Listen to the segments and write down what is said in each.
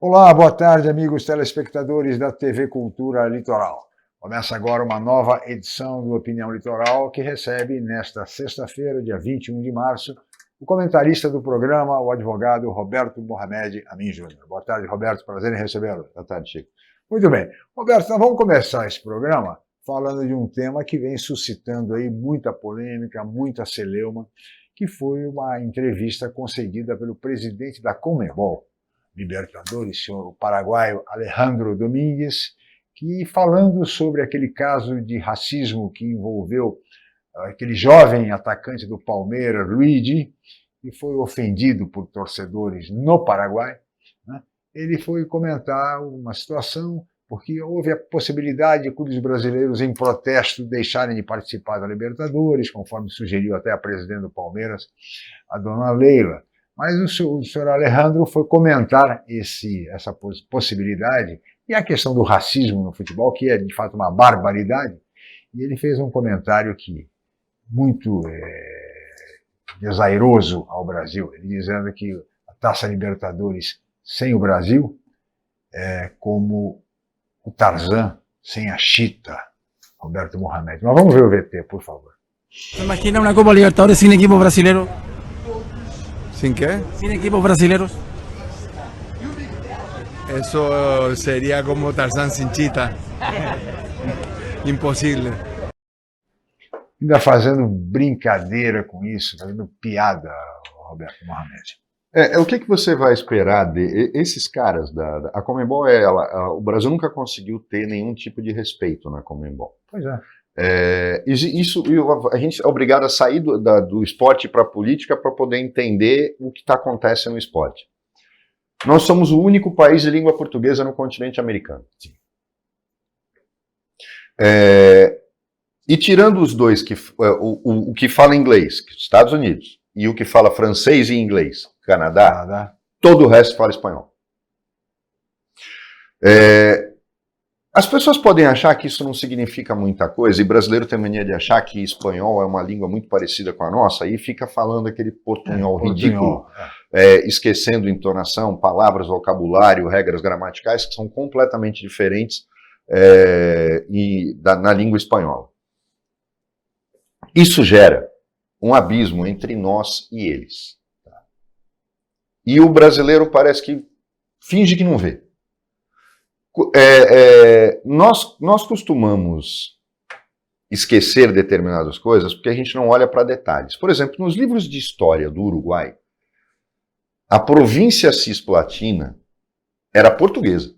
Olá, boa tarde, amigos telespectadores da TV Cultura Litoral. Começa agora uma nova edição do Opinião Litoral, que recebe, nesta sexta-feira, dia 21 de março, o comentarista do programa, o advogado Roberto Mohamed Amin Júnior. Boa tarde, Roberto, prazer em recebê-lo. Boa tarde, Chico. Muito bem. Roberto, nós vamos começar esse programa falando de um tema que vem suscitando aí muita polêmica, muita celeuma, que foi uma entrevista concedida pelo presidente da Conmebol, Libertadores, senhor paraguaio Alejandro Domínguez, que falando sobre aquele caso de racismo que envolveu aquele jovem atacante do Palmeiras, Luigi, que foi ofendido por torcedores no Paraguai, né? Ele foi comentar uma situação porque houve a possibilidade de clubes brasileiros em protesto deixarem de participar da Libertadores, conforme sugeriu até a presidente do Palmeiras, a dona Leila. Mas o senhor Alejandro foi comentar essa possibilidade e a questão do racismo no futebol, que é de fato uma barbaridade, e ele fez um comentário que muito desairoso ao Brasil, ele dizendo que a Taça Libertadores sem o Brasil é como o Tarzan sem a Chita, Roberto Mohamed. Mas vamos ver o VT, por favor. Imagina una Copa Libertadores sin equipos brasileños. ¿Sin qué? Sin equipos brasileños. Eso sería como Tarzán sin chita. Impossível. Ainda fazendo brincadeira com isso, fazendo piada, Roberto Mohamed. O que você vai esperar esses caras a Conmebol o Brasil nunca conseguiu ter nenhum tipo de respeito na Conmebol. Pois é. A gente é obrigado a sair do esporte para a política para poder entender o que acontece no esporte. Nós somos o único país de língua portuguesa no continente americano. E tirando os dois, o que fala inglês, Estados Unidos, e o que fala francês e inglês, Canadá, todo o resto fala espanhol. As pessoas podem achar que isso não significa muita coisa, e brasileiro tem mania de achar que espanhol é uma língua muito parecida com a nossa, e fica falando aquele portunhol ridículo, esquecendo entonação, palavras, vocabulário, regras gramaticais que são completamente diferentes na língua espanhola. Isso gera um abismo entre nós e eles. E o brasileiro parece que finge que não vê. Nós costumamos esquecer determinadas coisas porque a gente não olha para detalhes. Por exemplo, nos livros de história do Uruguai, a província cisplatina era portuguesa.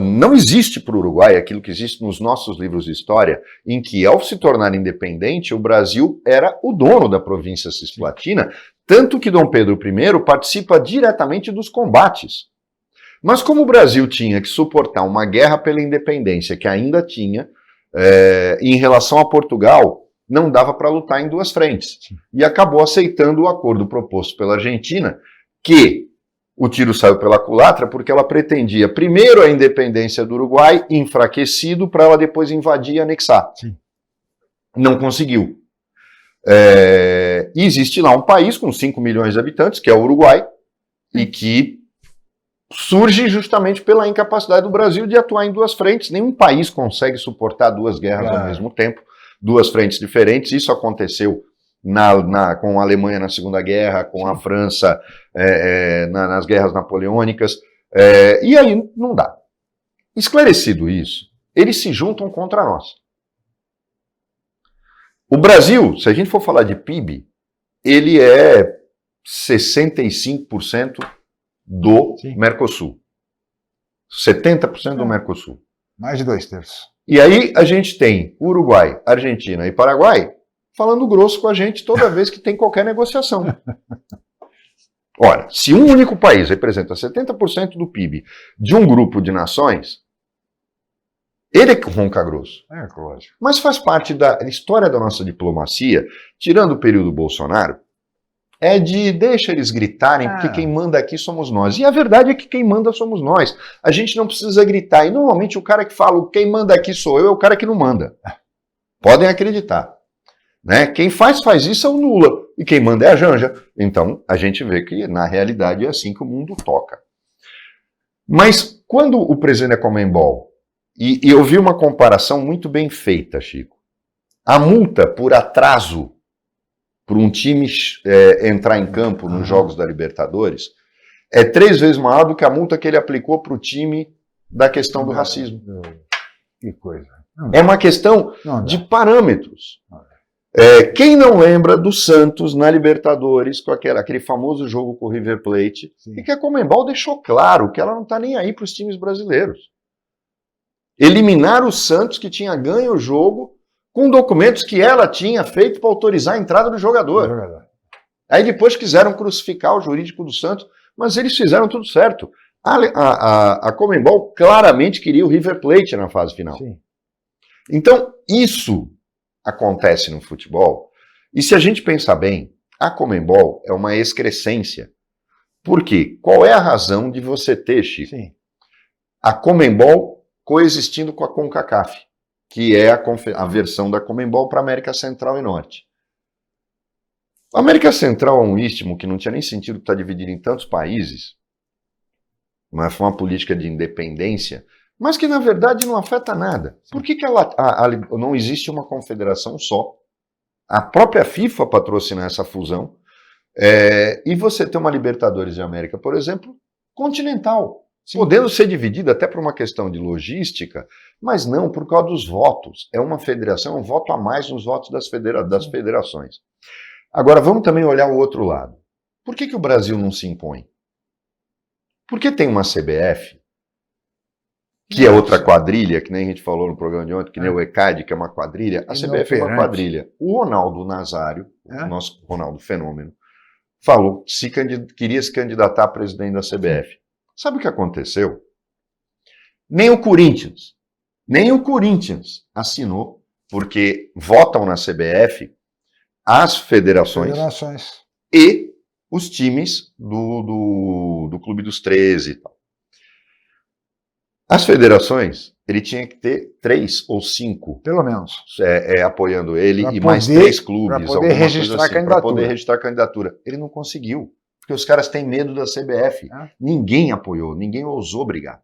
Não existe para o Uruguai aquilo que existe nos nossos livros de história, em que, ao se tornar independente, o Brasil era o dono da província cisplatina, tanto que Dom Pedro I participa diretamente dos combates. Mas como o Brasil tinha que suportar uma guerra pela independência que ainda tinha, em relação a Portugal, não dava para lutar em duas frentes. E acabou aceitando o acordo proposto pela Argentina, que o tiro saiu pela culatra porque ela pretendia primeiro a independência do Uruguai, enfraquecido, para ela depois invadir e anexar. Sim. Não conseguiu. E existe lá um país com 5 milhões de habitantes, que é o Uruguai, e que surge justamente pela incapacidade do Brasil de atuar em duas frentes. Nenhum país consegue suportar duas guerras ao mesmo tempo, duas frentes diferentes. Isso aconteceu com a Alemanha na Segunda Guerra, com a França nas guerras napoleônicas, e aí não dá. Esclarecido isso, eles se juntam contra nós. O Brasil, se a gente for falar de PIB, ele é 65% do Mercosul. 70% do Mercosul. Mais de 2/3. E aí a gente tem Uruguai, Argentina e Paraguai falando grosso com a gente toda vez que tem qualquer negociação. Ora, se um único país representa 70% do PIB de um grupo de nações, ele é que ronca grosso. Lógico. Mas faz parte da história da nossa diplomacia, tirando o período Bolsonaro, deixa eles gritarem, porque quem manda aqui somos nós. E a verdade é que quem manda somos nós. A gente não precisa gritar. E normalmente o cara que fala quem manda aqui sou eu, é o cara que não manda. Podem acreditar. Né? Quem faz isso é o Lula. e quem manda é a Janja. Então, a gente vê que, na realidade, é assim que o mundo toca. Mas, quando o presidente da Conmebol, e eu vi uma comparação muito bem feita, Chico, a multa por atraso para um time entrar em campo nos Jogos da Libertadores é 3 vezes maior do que a multa que ele aplicou para o time da questão do racismo. Que coisa. É uma questão de parâmetros. Quem não lembra do Santos na Libertadores, com aquele famoso jogo com o River Plate, e que a Conmebol deixou claro que ela não está nem aí para os times brasileiros. Eliminar o Santos, que tinha ganho o jogo, com documentos que ela tinha feito para autorizar a entrada do jogador. Aí depois quiseram crucificar o jurídico do Santos, mas eles fizeram tudo certo. A Conmebol claramente queria o River Plate na fase final. Sim. Então, isso acontece no futebol, e se a gente pensar bem, a Conmebol é uma excrescência. Por quê? Qual é a razão de você ter, Chico, a Conmebol coexistindo com a CONCACAF, que é a versão da Conmebol para a América Central e Norte? A América Central é um istmo que não tinha nem sentido estar dividido em tantos países, mas foi uma política de independência, mas que na verdade não afeta nada. Por que não existe uma confederação só? A própria FIFA patrocina essa fusão, e você tem uma Libertadores de América, por exemplo, continental, podendo ser dividida até por uma questão de logística, mas não por causa dos votos. É uma federação, um voto a mais nos votos das federações. Agora, vamos também olhar o outro lado. Por que o Brasil não se impõe? Porque tem uma CBF, que é outra quadrilha, que nem a gente falou no programa de ontem, que nem o ECAD, que é uma quadrilha. A CBF é uma quadrilha. O Ronaldo Nazário, o nosso Ronaldo Fenômeno, falou que queria se candidatar a presidente da CBF. Sabe o que aconteceu? Nem o Corinthians assinou, porque votam na CBF as federações. E os times do Clube dos 13 e tal. As federações, ele tinha que ter 3 ou 5, pelo menos, apoiando ele, e mais 3 clubes, para poder registrar a candidatura. Ele não conseguiu, porque os caras têm medo da CBF. Ninguém apoiou, ninguém ousou brigar.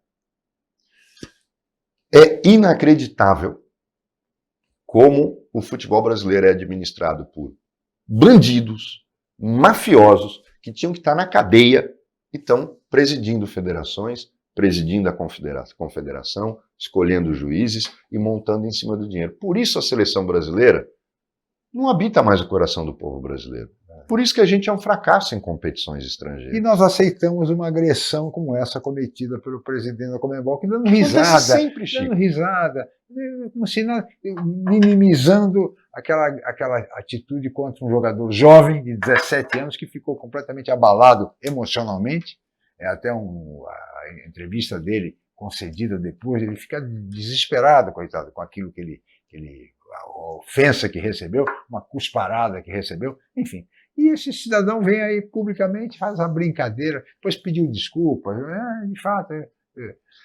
É inacreditável como o futebol brasileiro é administrado por bandidos, mafiosos, que tinham que estar na cadeia e estão presidindo federações, presidindo a confederação, escolhendo juízes e montando em cima do dinheiro. Por isso a seleção brasileira não habita mais o coração do povo brasileiro. Por isso que a gente é um fracasso em competições estrangeiras. E nós aceitamos uma agressão como essa cometida pelo presidente da Conmebol, que dando risada, sempre, Chico. dando risada, como se minimizando aquela atitude contra um jogador jovem de 17 anos que ficou completamente abalado emocionalmente. Até a entrevista dele concedida depois, ele fica desesperado, coitado, com aquilo que a ofensa que recebeu, uma cusparada que recebeu, enfim. E esse cidadão vem aí publicamente, faz uma brincadeira, depois pediu desculpas. De fato, é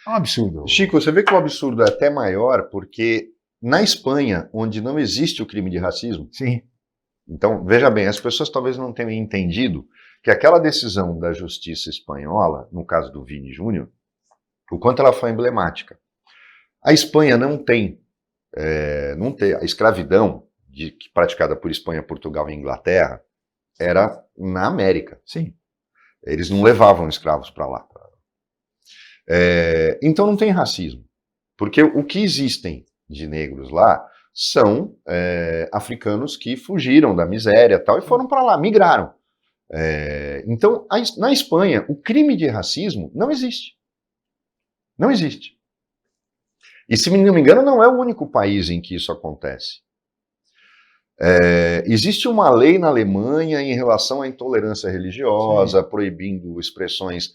um absurdo. Chico, você vê que o absurdo é até maior, porque na Espanha, onde não existe o crime de racismo, então, veja bem, as pessoas talvez não tenham entendido que aquela decisão da justiça espanhola, no caso do Vini Júnior, o quanto ela foi emblemática. A Espanha não tem a escravidão praticada por Espanha, Portugal e Inglaterra, era na América. Eles não levavam escravos para lá. Então não tem racismo. Porque o que existem de negros lá são africanos que fugiram da miséria e tal, e foram para lá, migraram. Então, na Espanha, o crime de racismo não existe. Não existe. E, se não me engano, não é o único país em que isso acontece. Existe uma lei na Alemanha em relação à intolerância religiosa, proibindo expressões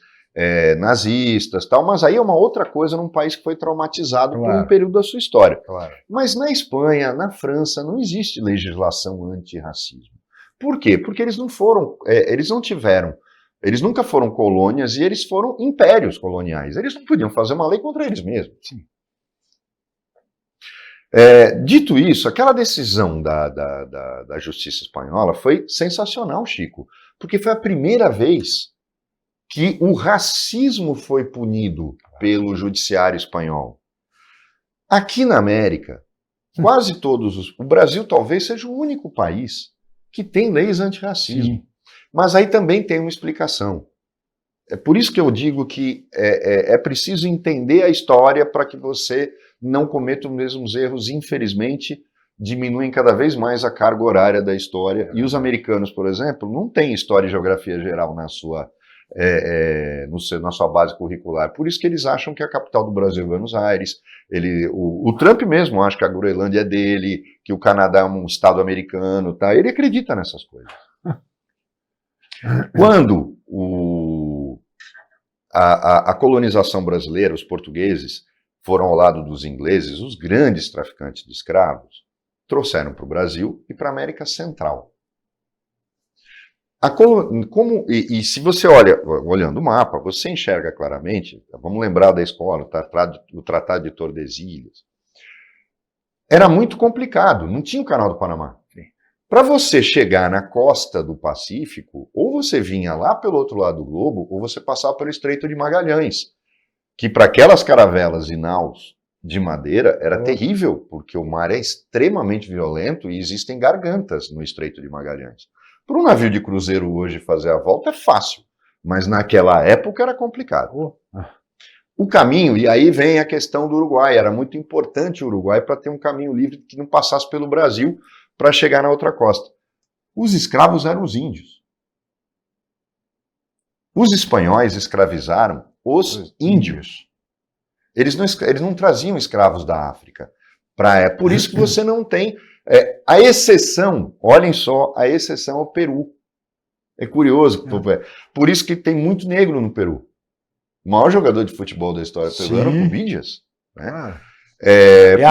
nazistas, tal, mas aí é uma outra coisa num país que foi traumatizado por um período da sua história. Mas na Espanha, na França, não existe legislação antirracismo. Por quê? Porque eles não foram, eles nunca foram colônias e eles foram impérios coloniais. Eles não podiam fazer uma lei contra eles mesmos. Dito isso, aquela decisão da justiça espanhola foi sensacional, Chico, porque foi a primeira vez que o racismo foi punido pelo judiciário espanhol. Aqui na América, quase todos o Brasil talvez seja o único país que tem leis antirracismo. Sim. Mas aí também tem uma explicação. É por isso que eu digo que é preciso entender a história para que você não cometa os mesmos erros. Infelizmente, diminuem cada vez mais a carga horária da história. E os americanos, por exemplo, não têm história e geografia geral na sua base curricular. Por isso que eles acham que a capital do Brasil é Buenos Aires. O Trump mesmo acha que a Groenlândia é dele, que o Canadá é um estado americano. Tá? Ele acredita nessas coisas. Quando a colonização brasileira, os portugueses, foram ao lado dos ingleses, os grandes traficantes de escravos, trouxeram para o Brasil e para a América Central. E se você olha, olhando o mapa, você enxerga claramente, vamos lembrar da escola, o Tratado de Tordesilhas, era muito complicado, não tinha o Canal do Panamá. Para você chegar na costa do Pacífico, ou você vinha lá pelo outro lado do globo, ou você passava pelo Estreito de Magalhães, que para aquelas caravelas e naus de madeira era terrível, porque o mar é extremamente violento e existem gargantas no Estreito de Magalhães. Para um navio de cruzeiro hoje fazer a volta é fácil, mas naquela época era complicado. O caminho, e aí vem a questão do Uruguai, era muito importante o Uruguai para ter um caminho livre que não passasse pelo Brasil para chegar na outra costa. Os escravos eram os índios. Os espanhóis escravizaram os índios. Eles não traziam escravos da África. Por isso que você não tem... a exceção, olhem só, a exceção é o Peru. É curioso. Por isso que tem muito negro no Peru. O maior jogador de futebol da história do Peru era o Cubillas. Né?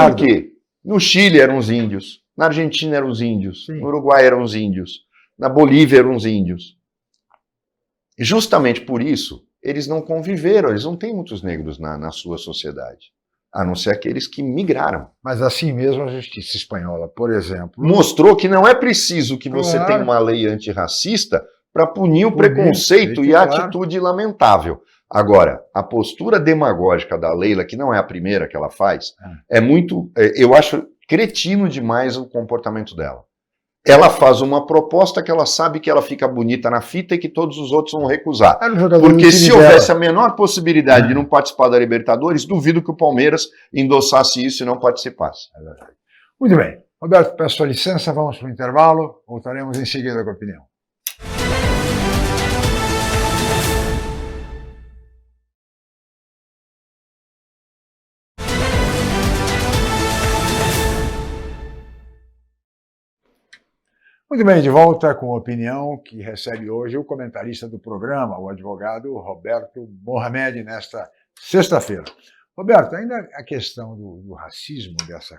Por quê? No Chile eram os índios. Na Argentina eram os índios, no Uruguai eram os índios, na Bolívia eram os índios. E justamente por isso, eles não conviveram, eles não têm muitos negros na sua sociedade, a não ser aqueles que migraram. Mas assim mesmo a justiça espanhola, por exemplo... mostrou que não é preciso que você tenha uma lei antirracista para punir o preconceito e a atitude lamentável. Agora, a postura demagógica da Leila, que não é a primeira que ela faz, é muito... eu acho... cretino demais o comportamento dela. Ela faz uma proposta que ela sabe que ela fica bonita na fita e que todos os outros vão recusar. Porque se houvesse a menor possibilidade de não participar da Libertadores, duvido que o Palmeiras endossasse isso e não participasse. Muito bem. Roberto, peço sua licença, vamos para o intervalo. Voltaremos em seguida com a opinião. Muito bem, de volta com a opinião que recebe hoje o comentarista do programa, o advogado Roberto Mohamed, nesta sexta-feira. Roberto, ainda a questão do racismo, dessa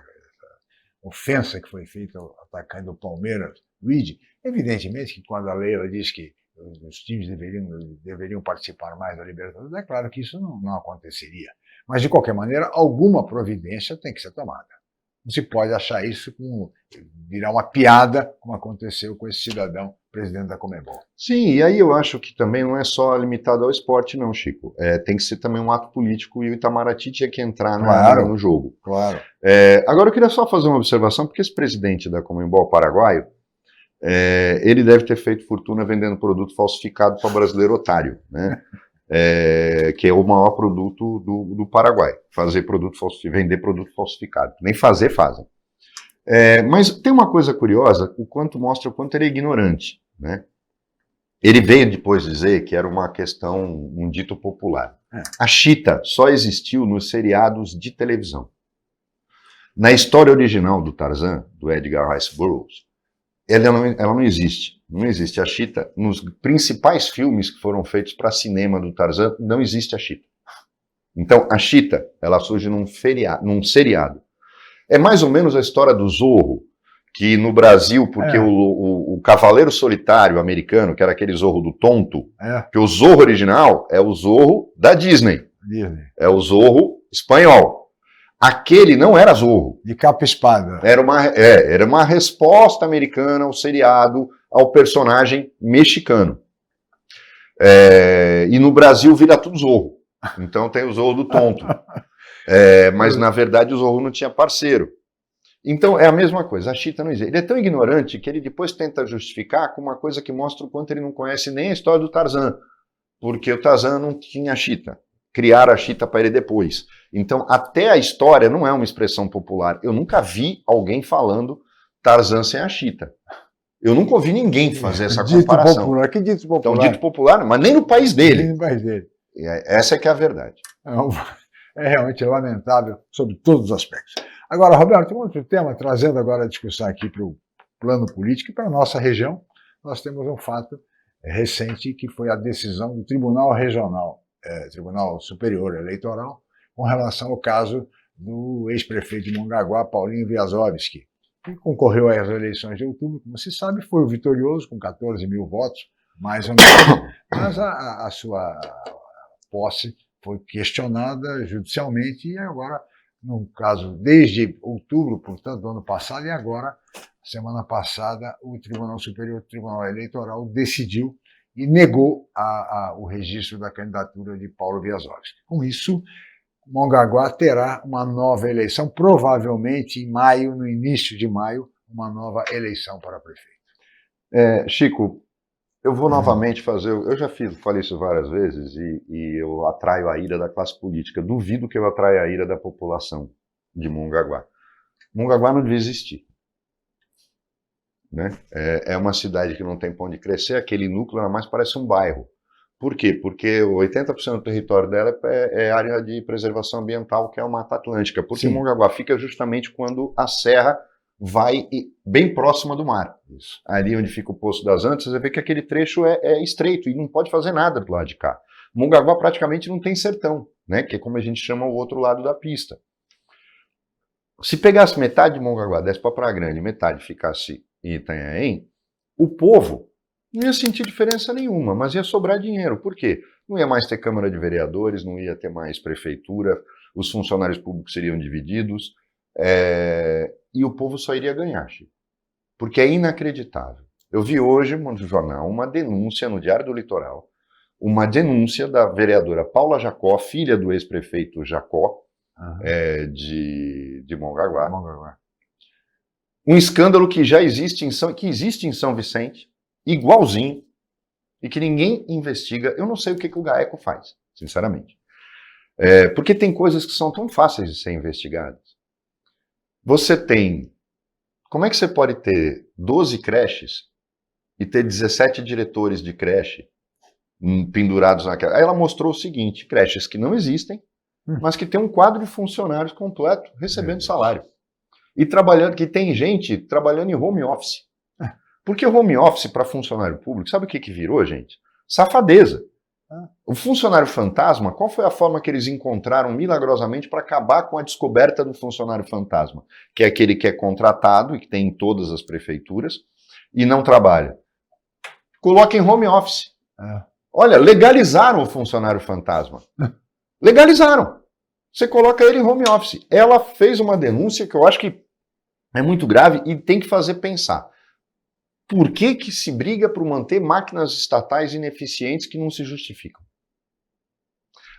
ofensa que foi feita ao atacante do Palmeiras, Luigi, evidentemente que quando a Leila diz que os times deveriam participar mais da Libertadores, é claro que isso não aconteceria. Mas, de qualquer maneira, alguma providência tem que ser tomada. Não se pode achar isso como virar uma piada, como aconteceu com esse cidadão, presidente da Conmebol. Sim, e aí eu acho que também não é só limitado ao esporte, não, Chico. Tem que ser também um ato político e o Itamaraty tinha que entrar no jogo. Claro. Agora eu queria só fazer uma observação, porque esse presidente da Conmebol paraguaio, ele deve ter feito fortuna vendendo produto falsificado para brasileiro otário, né? Que é o maior produto do Paraguai, vender produto falsificado. Nem fazer, fazem. Mas tem uma coisa curiosa, mostra o quanto ele é ignorante, né? Ele veio depois dizer que era uma questão, um dito popular. A chita só existiu nos seriados de televisão. Na história original do Tarzan, do Edgar Rice Burroughs, ela não existe. Não existe a chita. Nos principais filmes que foram feitos para cinema do Tarzan, não existe a chita. Então, a chita, ela surge num seriado. É mais ou menos a história do Zorro, que no Brasil, porque o Cavaleiro Solitário americano, que era aquele Zorro do tonto, que o Zorro original é o Zorro da Disney. É o Zorro espanhol. Aquele não era Zorro. De capa e espada. Era uma resposta americana ao seriado, ao personagem mexicano. E no Brasil vira tudo Zorro. Então tem o Zorro do tonto. Mas na verdade o Zorro não tinha parceiro. Então é a mesma coisa, a Chita não existe. Ele é tão ignorante que ele depois tenta justificar com uma coisa que mostra o quanto ele não conhece nem a história do Tarzan. Porque o Tarzan não tinha a Chita. Criaram a Chita para ele depois. Então, até a história não é uma expressão popular. Eu nunca vi alguém falando Tarzan sem a Chita. Eu nunca ouvi ninguém fazer essa comparação. Popular. Que dito popular? Então, dito popular, mas nem no país dele. Nem no país dele. Essa é que é a verdade. É realmente lamentável sobre todos os aspectos. Agora, Roberto, tem um outro tema, trazendo agora a discussão aqui para o plano político e para a nossa região. Nós temos um fato recente que foi a decisão do Tribunal Regional, Tribunal Superior Eleitoral, com relação ao caso do ex-prefeito de Mongaguá, Paulinho Wiazowski, que concorreu às eleições de outubro, como se sabe, foi o vitorioso, com 14 mil votos, mais ou menos, mas a sua posse foi questionada judicialmente e agora, no caso, desde outubro, portanto, do ano passado, e agora, semana passada, o Tribunal Superior, o Tribunal Eleitoral, decidiu e negou o registro da candidatura de Paulo Wiazowski. Com isso, Mongaguá terá uma nova eleição, provavelmente em maio, no início de maio, uma nova eleição para prefeito. Chico, eu vou novamente fazer, eu já falei isso várias vezes e eu atraio a ira da classe política. Duvido que eu atraia a ira da população de Mongaguá. Mongaguá não devia existir. Né? É uma cidade que não tem pra onde crescer, aquele núcleo mais parece um bairro. Por quê? Porque 80% do território dela é área de preservação ambiental, que é a Mata Atlântica. Porque Mongaguá fica justamente quando a serra vai bem próxima do mar. Isso. Ali onde fica o Poço das Antas, você vê que aquele trecho é estreito e não pode fazer nada do lado de cá. Mongaguá praticamente não tem sertão, né? Que é como a gente chama o outro lado da pista. Se pegasse metade de Mongaguá, desse para Praia Grande, metade ficasse em Itanhaém, o povo não ia sentir diferença nenhuma, mas ia sobrar dinheiro. Por quê? Não ia mais ter Câmara de Vereadores, não ia ter mais prefeitura, os funcionários públicos seriam divididos, e o povo só iria ganhar, Chico. Porque é inacreditável. Eu vi hoje no jornal uma denúncia no Diário do Litoral, uma denúncia da vereadora Paula Jacó, filha do ex-prefeito Jacó, de Mongaguá. Um escândalo que já existe em São Vicente, igualzinho, e que ninguém investiga. Eu não sei o que o GAECO faz, sinceramente. Porque tem coisas que são tão fáceis de ser investigadas. Você tem... Como é que você pode ter 12 creches e ter 17 diretores de creche pendurados naquela... Aí ela mostrou o seguinte, creches que não existem, mas que tem um quadro de funcionários completo, recebendo salário. E trabalhando, que tem gente trabalhando em home office. Porque home office para funcionário público, sabe o que virou, gente? Safadeza. O funcionário fantasma, qual foi a forma que eles encontraram milagrosamente para acabar com a descoberta do funcionário fantasma? Que é aquele que é contratado e que tem em todas as prefeituras e não trabalha. Coloca em home office. Olha, legalizaram o funcionário fantasma. Legalizaram. Você coloca ele em home office. Ela fez uma denúncia que eu acho que é muito grave e tem que fazer pensar. Por que se briga por manter máquinas estatais ineficientes que não se justificam?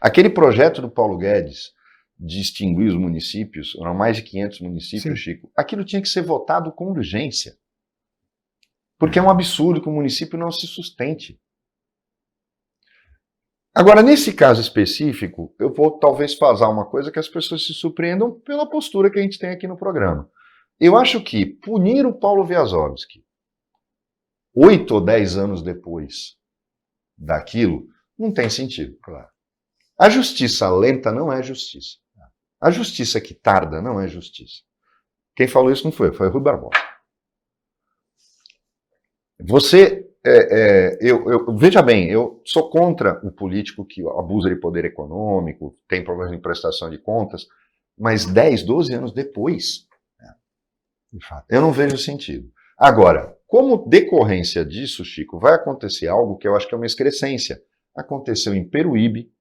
Aquele projeto do Paulo Guedes de extinguir os municípios, eram mais de 500 municípios, Chico, aquilo tinha que ser votado com urgência. Porque é um absurdo que o município não se sustente. Agora, nesse caso específico, eu vou talvez fazer uma coisa que as pessoas se surpreendam pela postura que a gente tem aqui no programa. Eu acho que punir o Paulo Wiazowski 8 ou 10 anos depois daquilo, não tem sentido. Claro. A justiça lenta não é justiça. A justiça que tarda não é justiça. Quem falou isso não foi Rui Barbosa. Veja bem, eu sou contra o político que abusa de poder econômico, tem problemas de prestação de contas, mas 10, 12 anos depois, eu não vejo sentido. Agora, como decorrência disso, Chico, vai acontecer algo que eu acho que é uma excrescência. Aconteceu em Peruíbe,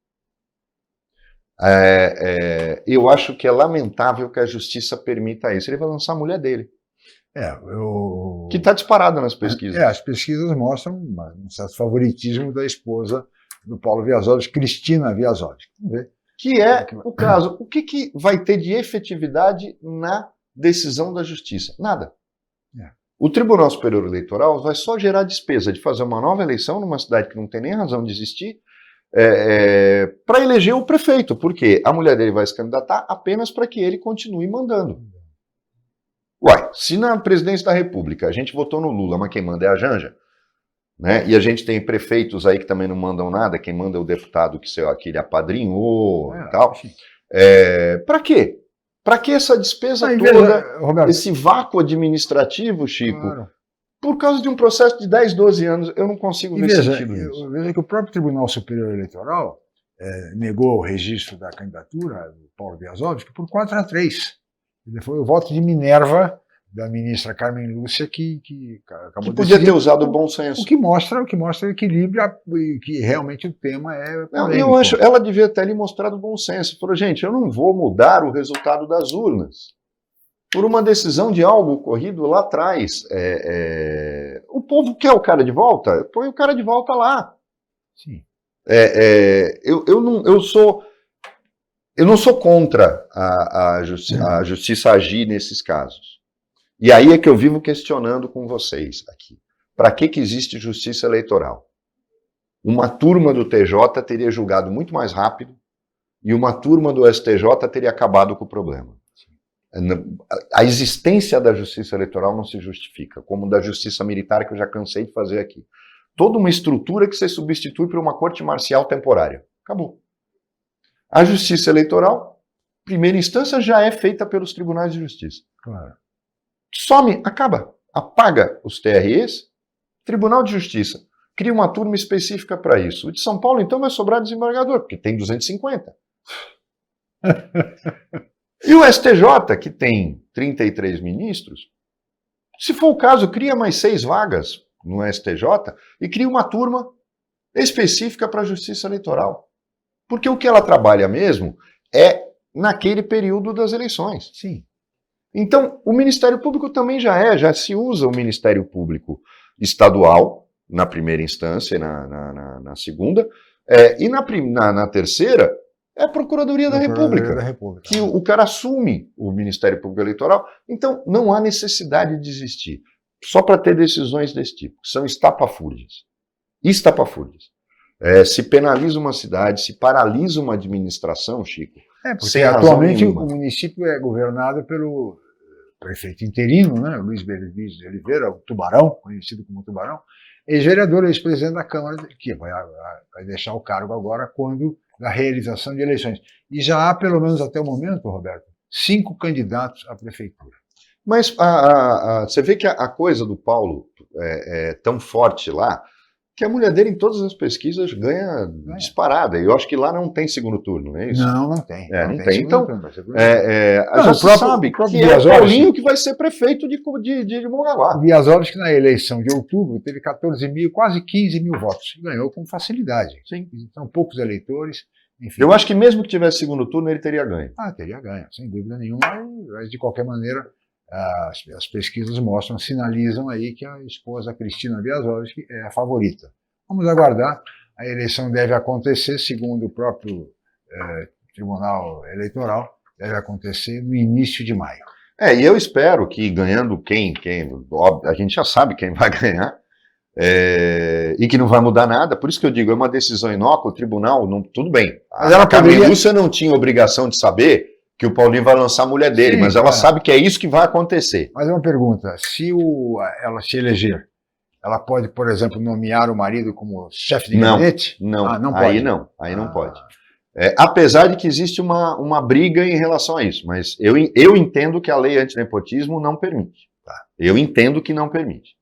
Eu acho que é lamentável que a justiça permita isso. Ele vai lançar a mulher dele, que está disparada nas pesquisas. As pesquisas mostram um certo favoritismo da esposa do Paulo Wiazowski, Cristina Wiazowski. Vamos ver. Que é o caso. O que vai ter de efetividade na decisão da justiça? Nada. O Tribunal Superior Eleitoral vai só gerar despesa de fazer uma nova eleição numa cidade que não tem nem razão de existir, para eleger o prefeito, porque a mulher dele vai se candidatar apenas para que ele continue mandando. Uai, se na presidência da República a gente votou no Lula, mas quem manda é a Janja, né? E a gente tem prefeitos aí que também não mandam nada, quem manda é o deputado que ele apadrinhou e tal. Para quê? Para que essa despesa toda, Roberto, esse vácuo administrativo, Chico? claro. Por causa de um processo de 10, 12 anos, eu não consigo ver sentido nisso. Veja que o próprio Tribunal Superior Eleitoral negou o registro da candidatura do Paulo Wiazowski por 4-3. Foi o voto de Minerva da ministra Carmen Lúcia que acabou Que podia ter usado o bom senso. O que mostra o equilíbrio e que realmente o tema é polêmico. Eu acho, ela devia ter lhe mostrado bom senso. Falou, gente, eu não vou mudar o resultado das urnas por uma decisão de algo ocorrido lá atrás. O povo quer o cara de volta? Põe o cara de volta lá. Sim. Eu não sou contra a justiça agir nesses casos. E aí é que eu vivo questionando com vocês aqui. Para que existe justiça eleitoral? Uma turma do TJ teria julgado muito mais rápido e uma turma do STJ teria acabado com o problema. A existência da justiça eleitoral não se justifica, como da justiça militar, que eu já cansei de fazer aqui. Toda uma estrutura que você substitui por uma corte marcial temporária. Acabou. A justiça eleitoral, primeira instância, já é feita pelos tribunais de justiça. Claro. Some, acaba, apaga os TREs, Tribunal de Justiça. Cria uma turma específica para isso. O de São Paulo, então, vai sobrar desembargador, porque tem 250. E o STJ, que tem 33 ministros, se for o caso, cria mais 6 vagas no STJ e cria uma turma específica para a Justiça Eleitoral. Porque o que ela trabalha mesmo é naquele período das eleições. Sim. Então, o Ministério Público também já se usa o Ministério Público estadual, na primeira instância e na segunda, e na terceira, é a Procuradoria da República, que o cara assume o Ministério Público Eleitoral. Então, não há necessidade de existir, só para ter decisões desse tipo, que são estapafúrdias. Estapafúrdias. Se penaliza uma cidade, se paralisa uma administração, Chico, porque atualmente o município é governado pelo prefeito interino, né, Luiz Benevides de Oliveira, o Tubarão, conhecido como Tubarão, ex-vereador, ex-presidente da Câmara, que vai deixar o cargo agora quando da realização de eleições. E já há, pelo menos até o momento, Roberto, 5 candidatos à prefeitura. Mas você vê que a coisa do Paulo é tão forte lá, que a mulher dele em todas as pesquisas ganha disparada. E eu acho que lá não tem segundo turno, não é isso? Não tem. Não tem. Então, a gente sabe que é o Paulinho que vai ser prefeito de Mongaguá. O Wiazowski, na eleição de outubro, teve 14 mil, quase 15 mil votos. Ganhou com facilidade. Sim. São poucos eleitores. Enfim. Eu acho que mesmo que tivesse segundo turno, ele teria ganho. Teria ganho, sem dúvida nenhuma. Mas, de qualquer maneira, as pesquisas sinalizam aí que a esposa Cristina Wiazowski é a favorita. Vamos aguardar. A eleição deve acontecer, segundo o próprio Tribunal Eleitoral, deve acontecer no início de maio. E eu espero que ganhando óbvio, a gente já sabe quem vai ganhar, e que não vai mudar nada. Por isso que eu digo, é uma decisão inócua, o tribunal, tudo bem. A Carmen Lúcia não tinha obrigação de saber que o Paulinho vai lançar a mulher dele, mas ela sabe que é isso que vai acontecer. Mas é uma pergunta, se ela se eleger, ela pode, por exemplo, nomear o marido como chefe de gabinete? Não, não pode. Aí não pode. Apesar de que existe uma briga em relação a isso, mas eu entendo que a lei antinepotismo não permite. Eu entendo que não permite.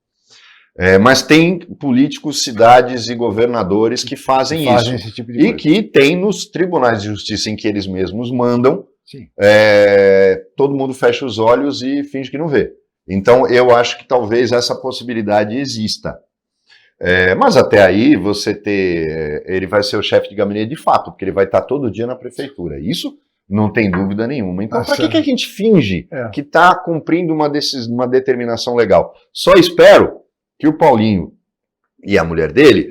Mas tem políticos, cidades e governadores que fazem isso. Esse tipo de coisa. E que tem nos tribunais de justiça em que eles mesmos mandam, todo mundo fecha os olhos e finge que não vê. Então, eu acho que talvez essa possibilidade exista. Mas até aí ele vai ser o chefe de gabinete de fato, porque ele vai estar todo dia na prefeitura. Isso não tem dúvida nenhuma. Então, para que a gente finge que está cumprindo uma determinação legal? Só espero que o Paulinho e a mulher dele,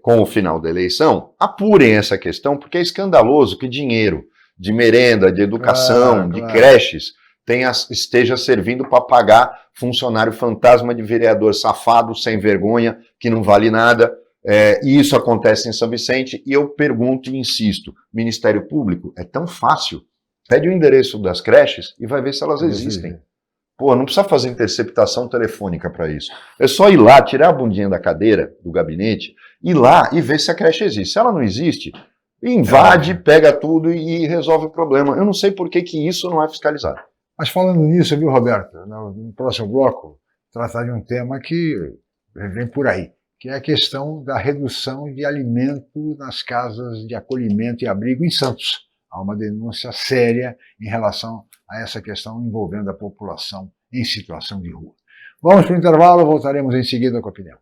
com o final da eleição, apurem essa questão, porque é escandaloso que dinheiro de merenda, de educação, de creches, esteja servindo para pagar funcionário fantasma de vereador safado, sem vergonha, que não vale nada. E isso acontece em São Vicente. E eu pergunto e insisto, Ministério Público, é tão fácil. Pede o endereço das creches e vai ver se elas existem. Pô, não precisa fazer interceptação telefônica para isso. É só ir lá, tirar a bundinha da cadeira, do gabinete, ir lá e ver se a creche existe. Se ela não existe, invade, pega tudo e resolve o problema. Eu não sei por que isso não é fiscalizado. Mas falando nisso, viu, Roberto, no próximo bloco, tratar de um tema que vem por aí, que é a questão da redução de alimento nas casas de acolhimento e abrigo em Santos. Há uma denúncia séria em relação a essa questão envolvendo a população em situação de rua. Vamos para o intervalo, voltaremos em seguida com a opinião.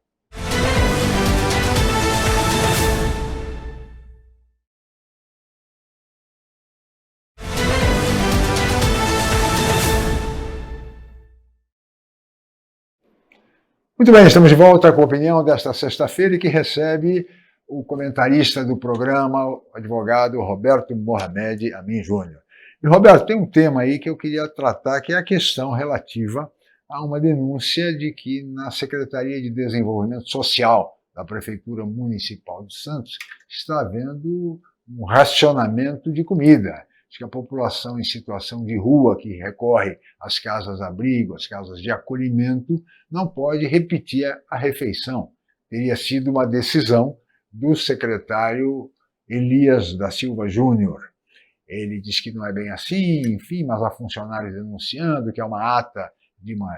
Muito bem, estamos de volta com a opinião desta sexta-feira, que recebe o comentarista do programa, o advogado Roberto Mohamed Amin Júnior. E, Roberto, tem um tema aí que eu queria tratar, que é a questão relativa a uma denúncia de que na Secretaria de Desenvolvimento Social da Prefeitura Municipal de Santos está havendo um racionamento de comida. Diz que a população em situação de rua, que recorre às casas-abrigo, às casas de acolhimento, não pode repetir a refeição. Teria sido uma decisão do secretário Elias da Silva Júnior. Ele diz que não é bem assim, enfim, mas há funcionários denunciando que é uma ata de uma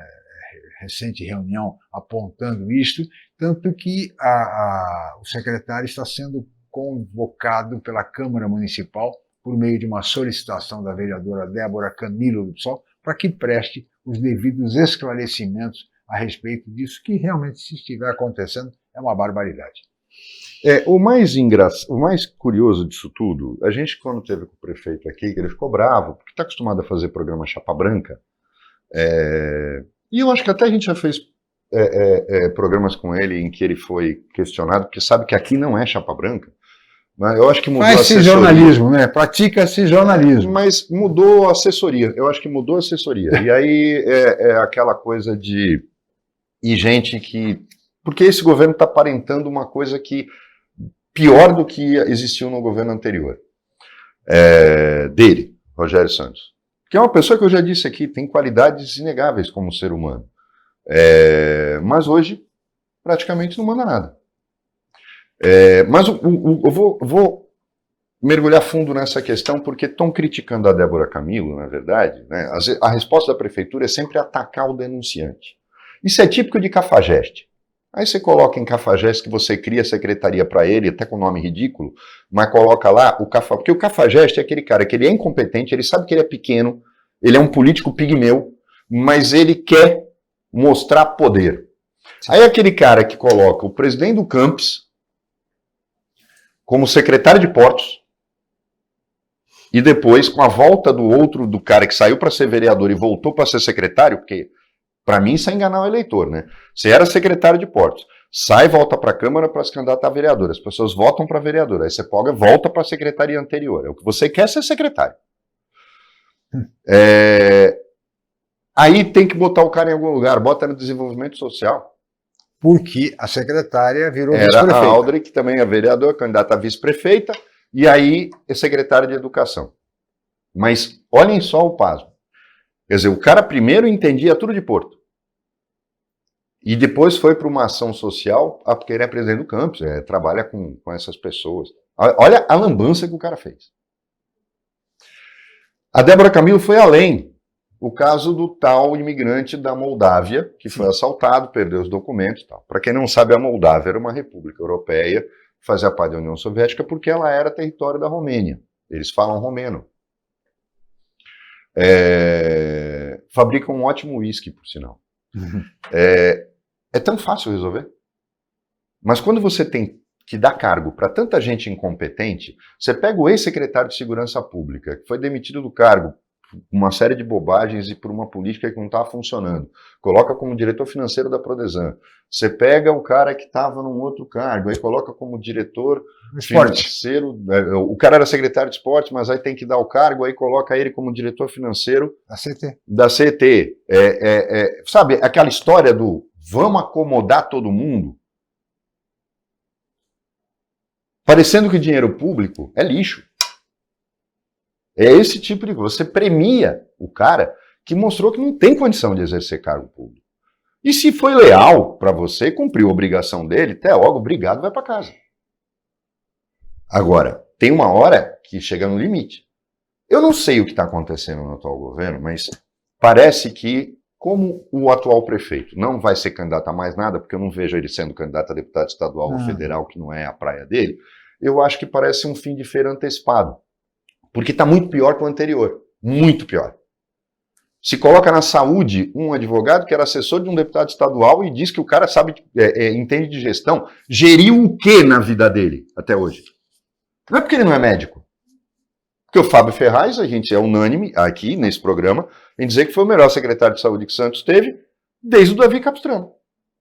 recente reunião apontando isto, tanto que o secretário está sendo convocado pela Câmara Municipal por meio de uma solicitação da vereadora Débora Camilo do PSOL, para que preste os devidos esclarecimentos a respeito disso, que realmente, se estiver acontecendo, é uma barbaridade. O mais curioso disso tudo, a gente, quando teve com o prefeito aqui, ele ficou bravo, porque está acostumado a fazer programa Chapa Branca, e eu acho que até a gente já fez programas com ele em que ele foi questionado, porque sabe que aqui não é Chapa Branca. Eu acho que mudou a assessoria. Faz-se jornalismo, né? Pratica-se jornalismo. Mas mudou a assessoria. Eu acho que mudou a assessoria. E aí é aquela coisa de... E gente que... Porque esse governo está aparentando uma coisa que... Pior do que existiu no governo anterior. Dele, Rogério Santos. Que é uma pessoa que eu já disse aqui, tem qualidades inegáveis como ser humano. Mas hoje, praticamente não manda nada. Mas eu vou mergulhar fundo nessa questão, porque estão criticando a Débora Camilo, na verdade, né? A resposta da prefeitura é sempre atacar o denunciante. Isso é típico de Cafajeste. Aí você coloca em Cafajeste que você cria a secretaria para ele, até com nome ridículo, mas coloca lá o Cafajeste, porque o Cafajeste é aquele cara que ele é incompetente, ele sabe que ele é pequeno, ele é um político pigmeu, mas ele quer mostrar poder. Aí aquele cara que coloca o presidente do Campes como secretário de Portos, e depois, com a volta do cara que saiu para ser vereador e voltou para ser secretário, porque, para mim, isso é enganar o eleitor, né? Você era secretário de Portos, sai e volta para a Câmara para se candidatar a vereador, as pessoas votam para vereador, aí você volta para a secretaria anterior, é o que você quer ser secretário. Aí tem que botar o cara em algum lugar, bota no desenvolvimento social. Porque a secretária virou vice-prefeita. Era a Aldre, que também é vereadora, candidata a vice-prefeita, e aí é secretária de educação. Mas olhem só o pasmo. Quer dizer, o cara primeiro entendia tudo de Porto. E depois foi para uma ação social, porque ele é presidente do campus, trabalha com essas pessoas. Olha a lambança que o cara fez. A Débora Camilo foi além. O caso do tal imigrante da Moldávia, que foi assaltado, perdeu os documentos. Para quem não sabe, a Moldávia era uma república europeia, fazia parte da União Soviética, porque ela era território da Romênia. Eles falam romeno. Fabricam um ótimo uísque, por sinal. É tão fácil resolver. Mas quando você tem que dar cargo para tanta gente incompetente, você pega o ex-secretário de Segurança Pública, que foi demitido do cargo por uma série de bobagens e por uma política que não estava funcionando, coloca como diretor financeiro da Prodesan. Você pega o cara que estava num outro cargo, aí coloca como diretor financeiro, o cara era secretário de esporte, mas aí tem que dar o cargo, aí coloca ele como diretor financeiro da CET. Sabe, aquela história do vamos acomodar todo mundo? Parecendo que dinheiro público é lixo. É esse tipo de coisa. Você premia o cara que mostrou que não tem condição de exercer cargo público. E se foi leal para você, cumpriu a obrigação dele, até logo, obrigado, vai para casa. Agora, tem uma hora que chega no limite. Eu não sei o que está acontecendo no atual governo, mas parece que, como o atual prefeito não vai ser candidato a mais nada, porque eu não vejo ele sendo candidato a deputado estadual ou federal, que não é a praia dele, eu acho que parece um fim de feira antecipado. Porque está muito pior que o anterior. Muito pior. Se coloca na saúde um advogado que era assessor de um deputado estadual e diz que o cara sabe, entende de gestão. Geriu o quê na vida dele até hoje? Não é porque ele não é médico. Porque o Fábio Ferraz, a gente é unânime aqui nesse programa em dizer que foi o melhor secretário de saúde que Santos teve desde o Davi Capistrano.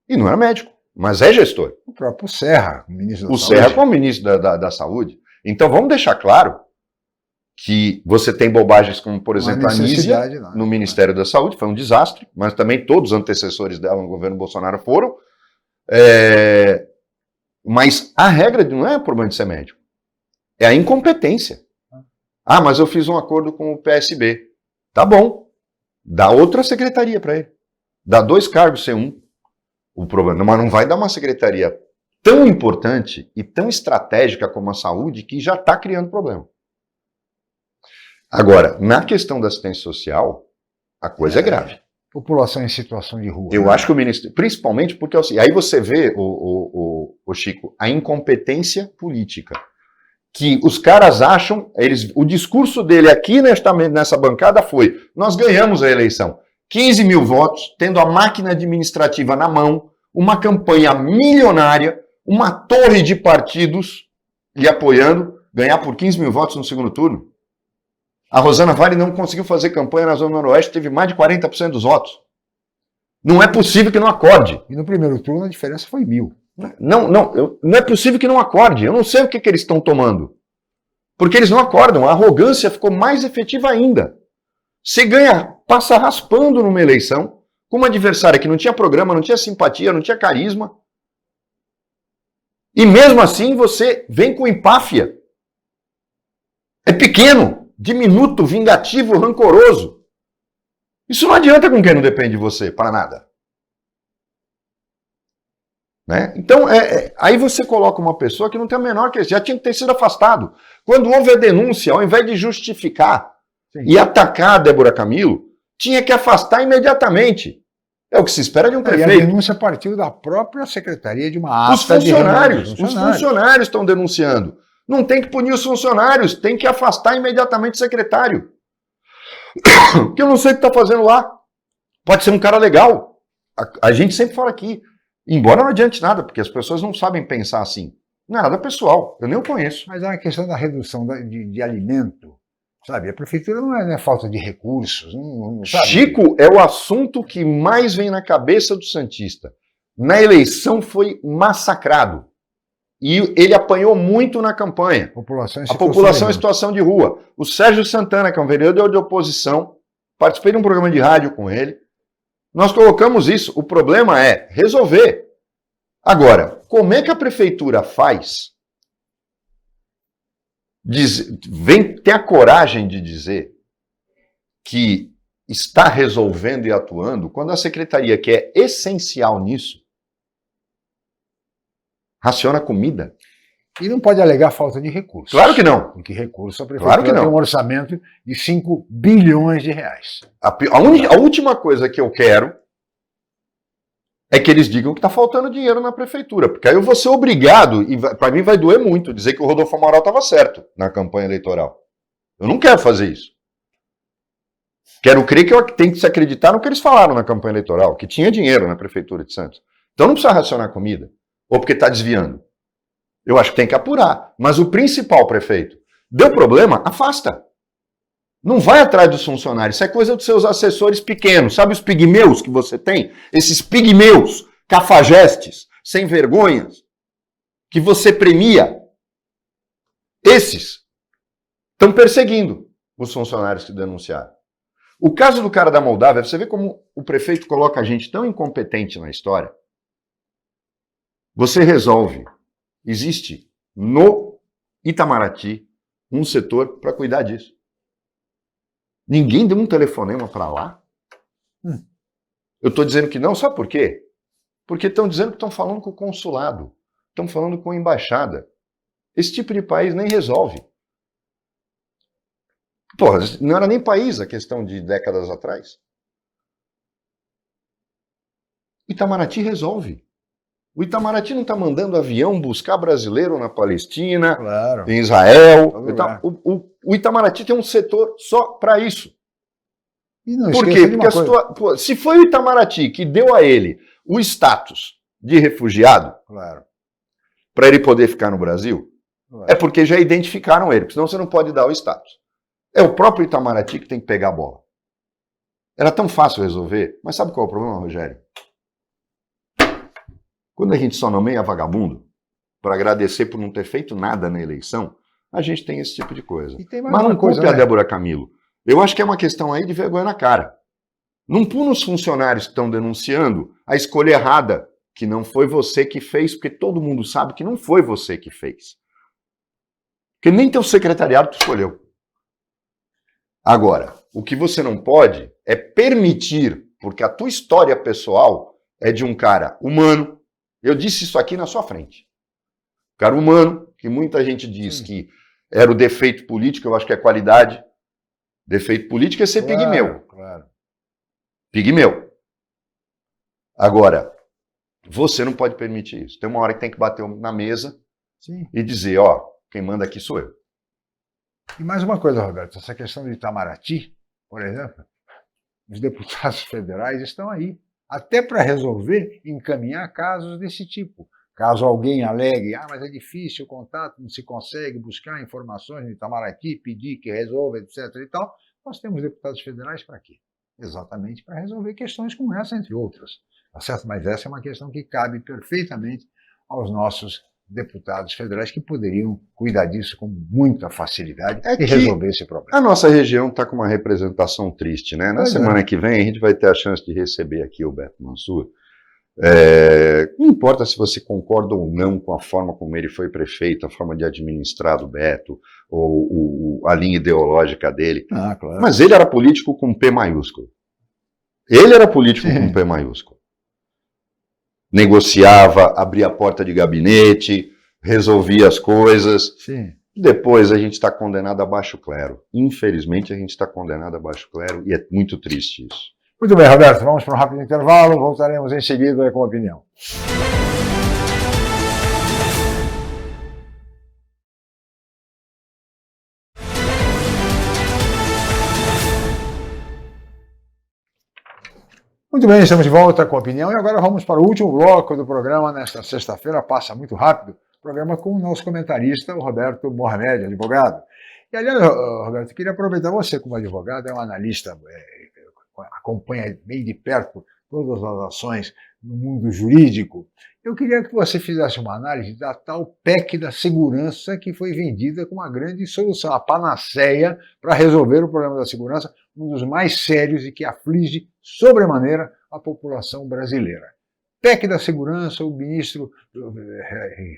E não era médico, mas é gestor. O próprio Serra, o ministro da O Saúde. Serra como ministro da Saúde. Então vamos deixar claro que você tem bobagens como, por exemplo, a Anísia no Ministério da Saúde, foi um desastre, mas também todos os antecessores dela no governo Bolsonaro foram. Mas a regra não é o problema de ser médico, é a incompetência. Ah, mas eu fiz um acordo com o PSB. Tá bom, dá outra secretaria para ele. Dá 2 cargos sem um. O problema, mas não vai dar uma secretaria tão importante e tão estratégica como a saúde que já está criando problema. Agora, na questão da assistência social, a coisa é grave. População em situação de rua. Eu acho que o ministro, principalmente porque aí você vê, o Chico, a incompetência política. Que os caras acham, o discurso dele aqui nessa bancada foi, nós ganhamos a eleição. 15 mil votos, tendo a máquina administrativa na mão, uma campanha milionária, uma torre de partidos lhe apoiando, ganhar por 15 mil votos no segundo turno. A Rosana Vale não conseguiu fazer campanha na Zona Noroeste, teve mais de 40% dos votos. Não é possível que não acorde. E no primeiro turno a diferença foi 1.000. Não é possível que não acorde. Eu não sei o que eles estão tomando. Porque eles não acordam. A arrogância ficou mais efetiva ainda. Você ganha, passa raspando numa eleição, com uma adversária que não tinha programa, não tinha simpatia, não tinha carisma. E mesmo assim você vem com empáfia. É pequeno, diminuto, vingativo, rancoroso. Isso não adianta com quem não depende de você, para nada. Né? Então, aí você coloca uma pessoa que não tem a menor questão, já tinha que ter sido afastado. Quando houve a denúncia, ao invés de justificar e atacar a Débora Camilo, tinha que afastar imediatamente. É o que se espera de um prefeito. E a denúncia partiu da própria secretaria de uma ata Os funcionários estão denunciando. Não tem que punir os funcionários, tem que afastar imediatamente o secretário. Porque eu não sei o que está fazendo lá. Pode ser um cara legal. A gente sempre fala aqui, embora não adiante nada, porque as pessoas não sabem pensar assim. Não é nada pessoal, eu nem o conheço. Mas é uma questão da redução de alimento, sabe? A prefeitura não é falta de recursos. Não sabe? Chico, é o assunto que mais vem na cabeça do santista. Na eleição foi massacrado. E ele apanhou muito na campanha. A população em situação de rua. O Sérgio Santana, que é um vereador de oposição, participei de um programa de rádio com ele. Nós colocamos isso. O problema é resolver. Agora, como é que a prefeitura faz? Tem a coragem de dizer que está resolvendo e atuando quando a secretaria, que é essencial nisso, raciona comida. E não pode alegar falta de recursos. Claro que não. Porque recurso, a prefeitura tem um orçamento de 5 bilhões de reais. A última coisa que eu quero é que eles digam que está faltando dinheiro na prefeitura. Porque aí eu vou ser obrigado, e para mim vai doer muito, dizer que o Rodolfo Amaral estava certo na campanha eleitoral. Eu não quero fazer isso. Quero crer que eu tenho que se acreditar no que eles falaram na campanha eleitoral, que tinha dinheiro na prefeitura de Santos. Então não precisa racionar comida. Ou porque está desviando? Eu acho que tem que apurar. Mas o principal, prefeito, deu problema, afasta. Não vai atrás dos funcionários. Isso é coisa dos seus assessores pequenos. Sabe os pigmeus que você tem? Esses pigmeus, cafajestes, sem vergonhas, que você premia. Esses estão perseguindo os funcionários que denunciaram. O caso do cara da Moldávia, você vê como o prefeito coloca a gente tão incompetente na história. Você resolve. Existe no Itamaraty um setor para cuidar disso. Ninguém deu um telefonema para lá. Eu estou dizendo que não, sabe por quê? Porque estão dizendo que estão falando com o consulado, estão falando com a embaixada. Esse tipo de país nem resolve. Porra, não era nem país a questão de décadas atrás. Itamaraty resolve. O Itamaraty não está mandando avião buscar brasileiro na Palestina, Claro. em Israel. Claro. O Itamaraty tem um setor só para isso. E não Por esqueça quê? de Porque uma coisa. se foi o Itamaraty que deu a ele o status de refugiado, Claro. para ele poder ficar no Brasil, Claro. é porque já identificaram ele, porque senão você não pode dar o status. É o próprio Itamaraty que tem que pegar a bola. Era tão fácil resolver, mas sabe qual é o problema, Rogério? Quando a gente só nomeia vagabundo, para agradecer por não ter feito nada na eleição, a gente tem esse tipo de coisa. E tem mais Mas uma não coisa, culpe a né? Débora Camilo. Eu acho que é uma questão aí de vergonha na cara. Não pune os funcionários que estão denunciando a escolha errada, que não foi você que fez, porque todo mundo sabe que não foi você que fez. Porque nem teu secretariado tu escolheu. Agora, o que você não pode é permitir, porque a tua história pessoal é de um cara humano. Eu disse isso aqui na sua frente. Cara humano, que muita gente diz que era o defeito político, eu acho que é qualidade. Defeito político é ser pigmeu. Claro. Pigmeu. Agora, você não pode permitir isso. Tem uma hora que tem que bater na mesa Sim. e dizer, ó, quem manda aqui sou eu. E mais uma coisa, Roberto, essa questão de Itamaraty, por exemplo, os deputados federais estão aí, até para resolver, encaminhar casos desse tipo. Caso alguém alegue, mas é difícil o contato, não se consegue buscar informações no Itamaraty, pedir que resolva, etc. e tal, nós temos deputados federais para quê? Exatamente para resolver questões como essa, entre outras. Tá certo? Mas essa é uma questão que cabe perfeitamente aos nossos deputados federais, que poderiam cuidar disso com muita facilidade e resolver esse problema. A nossa região está com uma representação triste, né? Na semana que vem a gente vai ter a chance de receber aqui o Beto Mansur. Não importa se você concorda ou não com a forma como ele foi prefeito, a forma de administrar do Beto, ou a linha ideológica dele. Claro. Mas ele era político com P maiúsculo. Ele era político com P maiúsculo. Negociava, abria a porta de gabinete, resolvia as coisas. Sim. Depois a gente está condenado a baixo clero. Infelizmente a gente está condenado a baixo clero e é muito triste isso. Muito bem, Roberto, vamos para um rápido intervalo, voltaremos em seguida com a opinião. Muito bem, estamos de volta com a opinião e agora vamos para o último bloco do programa nesta sexta-feira, passa muito rápido, programa com o nosso comentarista, o Roberto Mohamed, advogado. E aliás, Roberto, eu queria aproveitar você como advogado, é um analista, acompanha bem de perto todas as ações no mundo jurídico. Eu queria que você fizesse uma análise da tal PEC da segurança que foi vendida como uma grande solução, a panaceia para resolver o problema da segurança, um dos mais sérios e que aflige sobremaneira a população brasileira. PEC da segurança, o ministro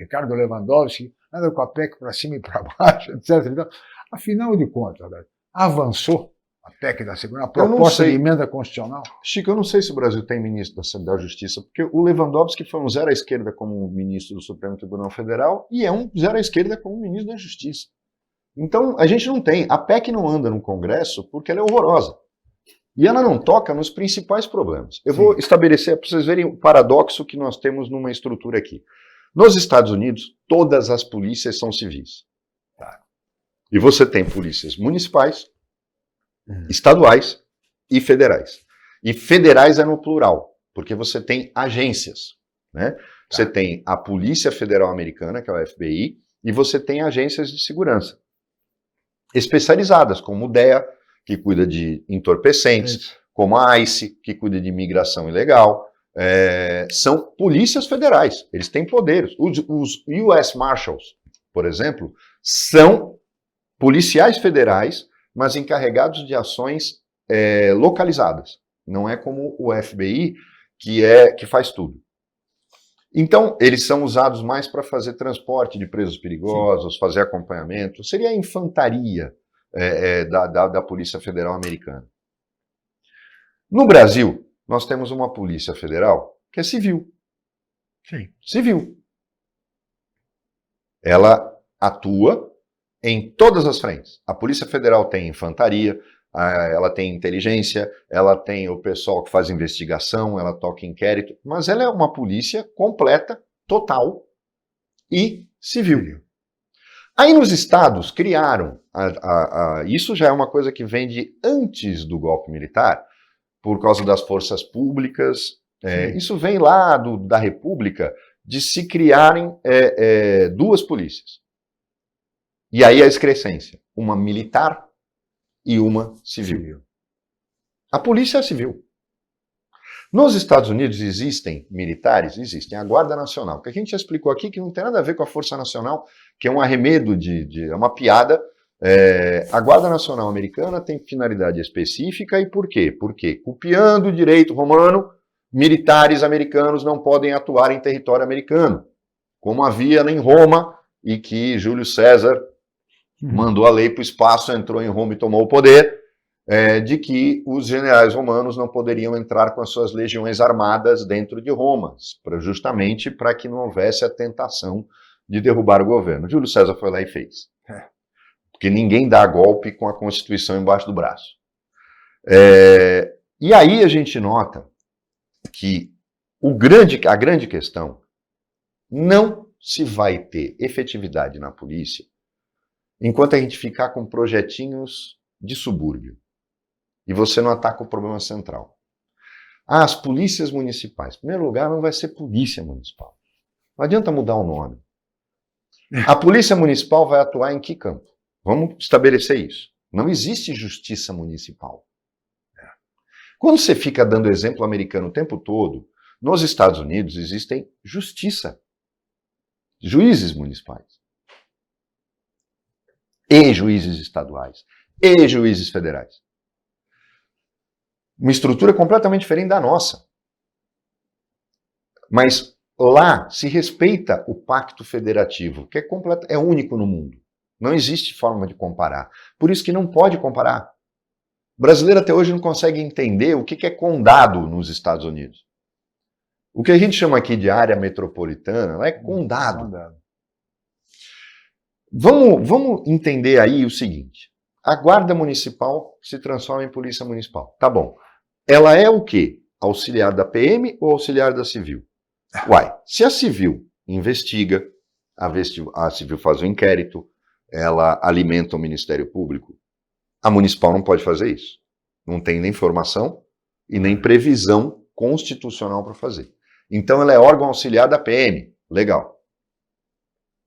Ricardo Lewandowski anda com a PEC para cima e para baixo, etc. Então, afinal de contas, Roberto, avançou a PEC da segurança, a proposta de emenda constitucional? Chico, eu não sei se o Brasil tem ministro da Justiça, porque o Lewandowski foi um zero à esquerda como ministro do Supremo Tribunal Federal e é um zero à esquerda como ministro da Justiça. Então, a gente não tem. A PEC não anda no Congresso porque ela é horrorosa. E ela não toca nos principais problemas. Eu vou estabelecer, para vocês verem o paradoxo que nós temos numa estrutura aqui. Nos Estados Unidos, todas as polícias são civis. E você tem polícias municipais, estaduais e federais. E federais é no plural, porque você tem agências, né? Você tem a Polícia Federal Americana, que é o FBI, e você tem agências de segurança especializadas, como o DEA, que cuida de entorpecentes, como a ICE, que cuida de imigração ilegal. São polícias federais, eles têm poderes. Os US Marshals, por exemplo, são policiais federais, mas encarregados de ações localizadas. Não é como o FBI, que faz tudo. Então, eles são usados mais para fazer transporte de presos perigosos, fazer acompanhamento. Seria a infantaria da Polícia Federal Americana. No Brasil, nós temos uma Polícia Federal que é civil. Sim. Civil. Ela atua em todas as frentes. A Polícia Federal tem infantaria, ela tem inteligência, ela tem o pessoal que faz investigação, ela toca inquérito, mas ela é uma polícia completa, total e civil. Aí nos estados criaram, isso já é uma coisa que vem de antes do golpe militar, por causa das forças públicas, isso vem lá da República, de se criarem duas polícias. E aí a excrescência, uma militar e uma civil. A polícia é civil. Nos Estados Unidos existem militares? Existem. A Guarda Nacional, que a gente já explicou aqui que não tem nada a ver com a Força Nacional, que é um arremedo, é uma piada. A Guarda Nacional Americana tem finalidade específica, e por quê? Porque, copiando o direito romano, militares americanos não podem atuar em território americano, como havia em Roma, e que Júlio César mandou a lei para o espaço, entrou em Roma e tomou o poder, de que os generais romanos não poderiam entrar com as suas legiões armadas dentro de Roma, justamente para que não houvesse a tentação de derrubar o governo. Júlio César foi lá e fez. Porque ninguém dá golpe com a Constituição embaixo do braço. E aí a gente nota que a grande questão não se vai ter efetividade na polícia enquanto a gente ficar com projetinhos de subúrbio e você não ataca o problema central. As polícias municipais. Em primeiro lugar, não vai ser polícia municipal. Não adianta mudar o nome. A polícia municipal vai atuar em que campo? Vamos estabelecer isso. Não existe justiça municipal. Quando você fica dando exemplo americano o tempo todo, nos Estados Unidos existem justiça. Juízes municipais. E juízes estaduais. E juízes federais. Uma estrutura completamente diferente da nossa. Mas lá se respeita o pacto federativo, que é único no mundo. Não existe forma de comparar. Por isso que não pode comparar. O brasileiro até hoje não consegue entender o que é condado nos Estados Unidos. O que a gente chama aqui de área metropolitana, lá é condado. Vamos entender aí o seguinte. A Guarda Municipal se transforma em Polícia Municipal. Tá bom. Ela é o quê? Auxiliar da PM ou auxiliar da Civil? Uai, se a Civil investiga, a Civil faz o inquérito, ela alimenta o Ministério Público, a Municipal não pode fazer isso. Não tem nem formação e nem previsão constitucional para fazer. Então ela é órgão auxiliar da PM. Legal.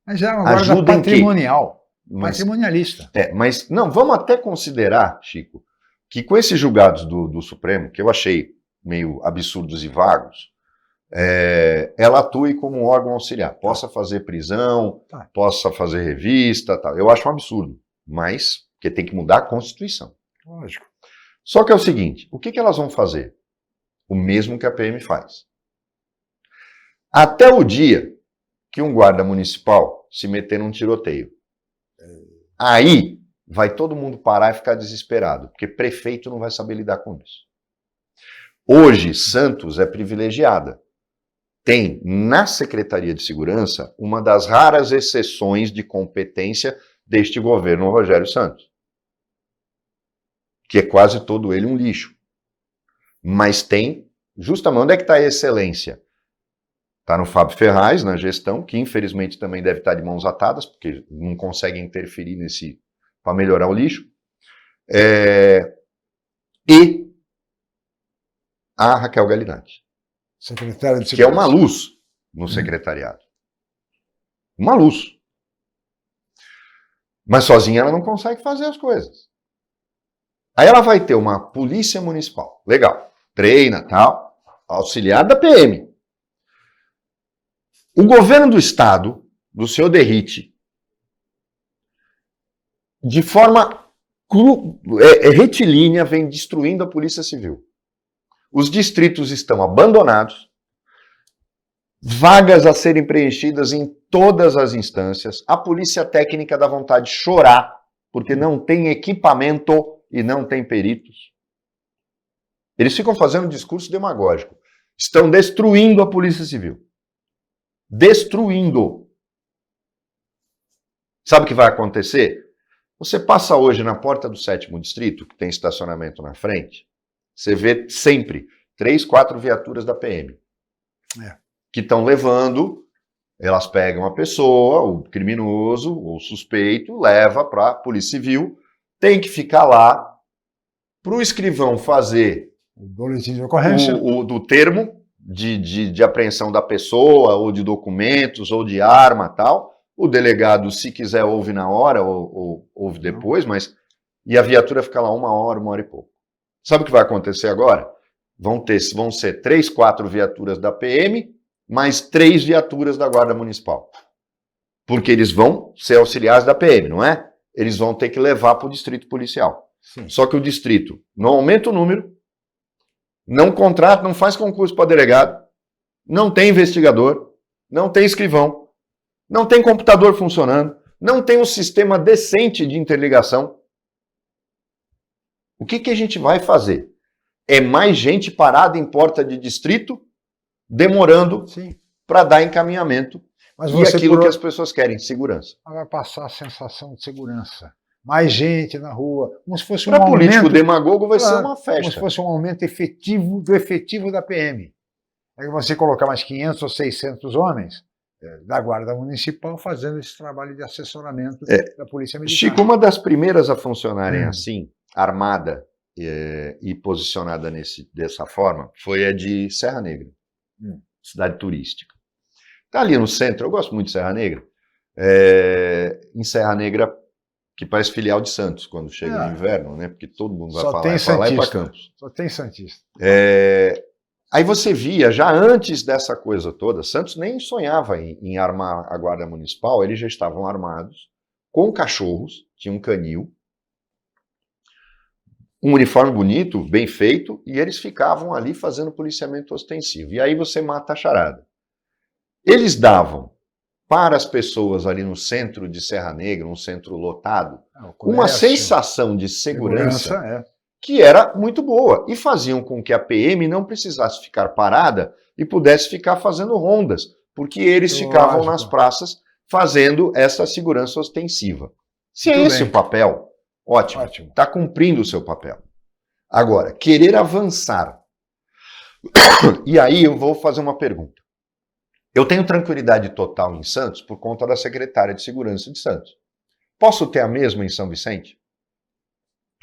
Mas é uma guarda patrimonial. Patrimonialista. Mas não, vamos até considerar, Chico, que com esses julgados do Supremo, que eu achei meio absurdos e vagos, ela atue como um órgão auxiliar. Possa fazer prisão, possa fazer revista, tal. Eu acho um absurdo, mas porque tem que mudar a Constituição. Lógico. Só que é o seguinte, o que elas vão fazer? O mesmo que a PM faz. Até o dia que um guarda municipal se meter num tiroteio. Aí vai todo mundo parar e ficar desesperado, porque prefeito não vai saber lidar com isso. Hoje, Santos é privilegiada. Tem, na Secretaria de Segurança, uma das raras exceções de competência deste governo Rogério Santos. Que é quase todo ele um lixo. Mas tem, justamente, onde é que está a excelência? Está no Fábio Ferraz, na gestão, que infelizmente também deve estar de mãos atadas, porque não consegue interferir para melhorar o lixo. E a Raquel Galinatti, Secretária de Segurança. que é uma luz no secretariado. Uma luz. Mas sozinha ela não consegue fazer as coisas. Aí ela vai ter uma polícia municipal. Legal. Treina, tal. Auxiliar da PM. O governo do estado, do senhor Derrite, de forma retilínea, vem destruindo a Polícia Civil. Os distritos estão abandonados, vagas a serem preenchidas em todas as instâncias, a polícia técnica dá vontade de chorar, porque não tem equipamento e não tem peritos. Eles ficam fazendo um discurso demagógico. Estão destruindo a Polícia Civil. Destruindo. Sabe o que vai acontecer? Você passa hoje na porta do 7º distrito, que tem estacionamento na frente, você vê sempre 3, 4 viaturas da PM. Que estão levando, elas pegam a pessoa, o criminoso, ou suspeito, leva para a Polícia Civil, tem que ficar lá para o escrivão fazer o boletim de ocorrência, do termo de apreensão da pessoa, ou de documentos, ou de arma, tal. O delegado, se quiser, ouve na hora, ou ouve depois, mas... E a viatura fica lá 1 hora, 1 hora e pouco. Sabe o que vai acontecer agora? Vão ser 3, 4 viaturas da PM, mais 3 viaturas da Guarda Municipal. Porque eles vão ser auxiliares da PM, não é? Eles vão ter que levar para o distrito policial. Sim. Só que o distrito não aumenta o número, não contrata, não faz concurso para delegado, não tem investigador, não tem escrivão, não tem computador funcionando, não tem um sistema decente de interligação. O que a gente vai fazer? É mais gente parada em porta de distrito, demorando para dar encaminhamento. Mas e aquilo que as pessoas querem, segurança. Vai passar a sensação de segurança. Mais gente na rua, como se fosse Para político demagogo vai ser uma festa. Como se fosse um aumento efetivo do efetivo da PM. É que você colocar mais 500 ou 600 homens da Guarda Municipal fazendo esse trabalho de assessoramento da Polícia Militar. Chico, uma das primeiras a funcionarem assim, armada e posicionada dessa forma, foi a de Serra Negra, cidade turística. Está ali no centro, eu gosto muito de Serra Negra, em Serra Negra, que parece filial de Santos, quando chega o inverno, né? Porque todo mundo vai para lá e para Campos. Só tem santista. Aí você via, já antes dessa coisa toda, Santos nem sonhava em armar a Guarda Municipal, eles já estavam armados, com cachorros, tinha um canil, um uniforme bonito, bem feito, e eles ficavam ali fazendo policiamento ostensivo. E aí você mata a charada. Eles davam para as pessoas ali no centro de Serra Negra, um centro lotado, uma sensação de segurança que era muito boa. E faziam com que a PM não precisasse ficar parada e pudesse ficar fazendo rondas, porque eles ficavam nas praças fazendo essa segurança ostensiva. Se é esse o papel, ótimo. Está cumprindo o seu papel. Agora, querer avançar. E aí eu vou fazer uma pergunta. Eu tenho tranquilidade total em Santos por conta da secretária de Segurança de Santos. Posso ter a mesma em São Vicente?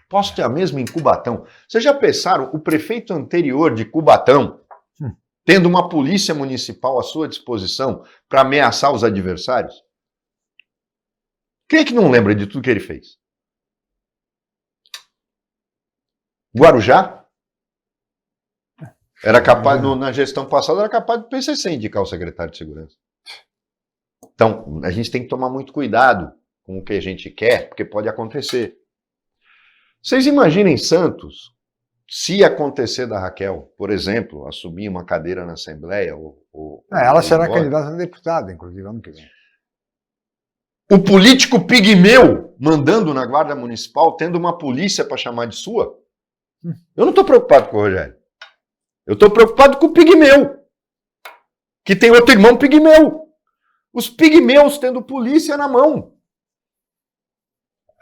Posso ter a mesma em Cubatão? Vocês já pensaram o prefeito anterior de Cubatão tendo uma polícia municipal à sua disposição para ameaçar os adversários? Quem é que não lembra de tudo que ele fez? Guarujá? Era capaz, na gestão passada, era capaz do PCC indicar o secretário de Segurança. Então, a gente tem que tomar muito cuidado com o que a gente quer, porque pode acontecer. Vocês imaginem Santos, se acontecer da Raquel, por exemplo, assumir uma cadeira na Assembleia, ela será candidata a deputada, inclusive, ano que vem. O político pigmeu mandando na Guarda Municipal, tendo uma polícia para chamar de sua? Eu não estou preocupado com o Rogério. Eu estou preocupado com o pigmeu, que tem outro irmão pigmeu. Os pigmeus tendo polícia na mão.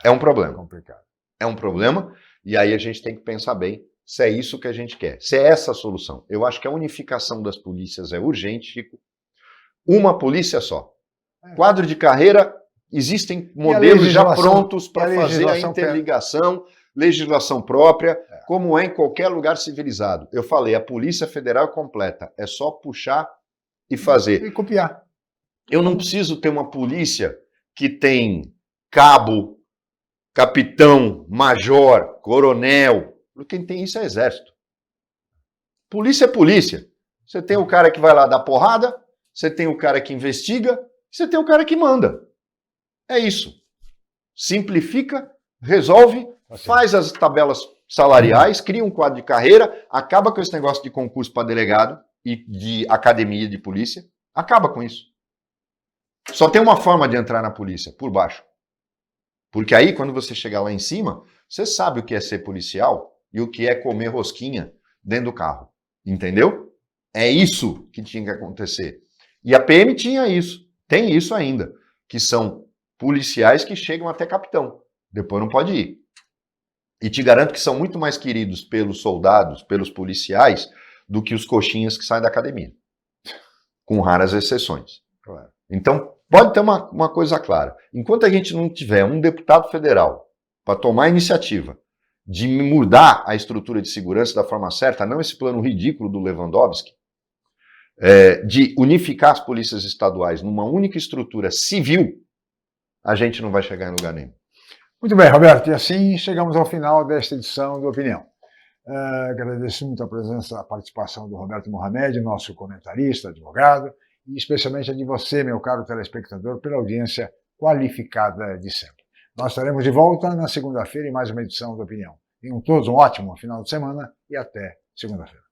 É um problema. Complicado. É um problema, e aí a gente tem que pensar bem se é isso que a gente quer, se é essa a solução. Eu acho que a unificação das polícias é urgente, Chico. Uma polícia só. Quadro de carreira, existem modelos já prontos para fazer a interligação, legislação própria, como é em qualquer lugar civilizado. Eu falei, a Polícia Federal completa, é só puxar e fazer. E copiar. Eu não preciso ter uma polícia que tem cabo, capitão, major, coronel. Quem tem isso é exército. Polícia é polícia. Você tem o cara que vai lá dar porrada, você tem o cara que investiga, você tem o cara que manda. É isso. Simplifica, resolve, faz as tabelas salariais, cria um quadro de carreira, acaba com esse negócio de concurso para delegado e de academia de polícia. Acaba com isso. Só tem uma forma de entrar na polícia, por baixo. Porque aí, quando você chegar lá em cima, você sabe o que é ser policial e o que é comer rosquinha dentro do carro. Entendeu? É isso que tinha que acontecer. E a PM tinha isso. Tem isso ainda. Que são policiais que chegam até capitão. Depois não pode ir. E te garanto que são muito mais queridos pelos soldados, pelos policiais, do que os coxinhas que saem da academia. Com raras exceções. Claro. Então, pode ter uma coisa clara. Enquanto a gente não tiver um deputado federal para tomar a iniciativa de mudar a estrutura de segurança da forma certa, não esse plano ridículo do Lewandowski, de unificar as polícias estaduais numa única estrutura civil, a gente não vai chegar em lugar nenhum. Muito bem, Roberto, e assim chegamos ao final desta edição do Opinião. Agradeço muito a presença, a participação do Roberto Mohamed, nosso comentarista, advogado, e especialmente a de você, meu caro telespectador, pela audiência qualificada de sempre. Nós estaremos de volta na segunda-feira em mais uma edição do Opinião. Tenham todos um ótimo final de semana e até segunda-feira.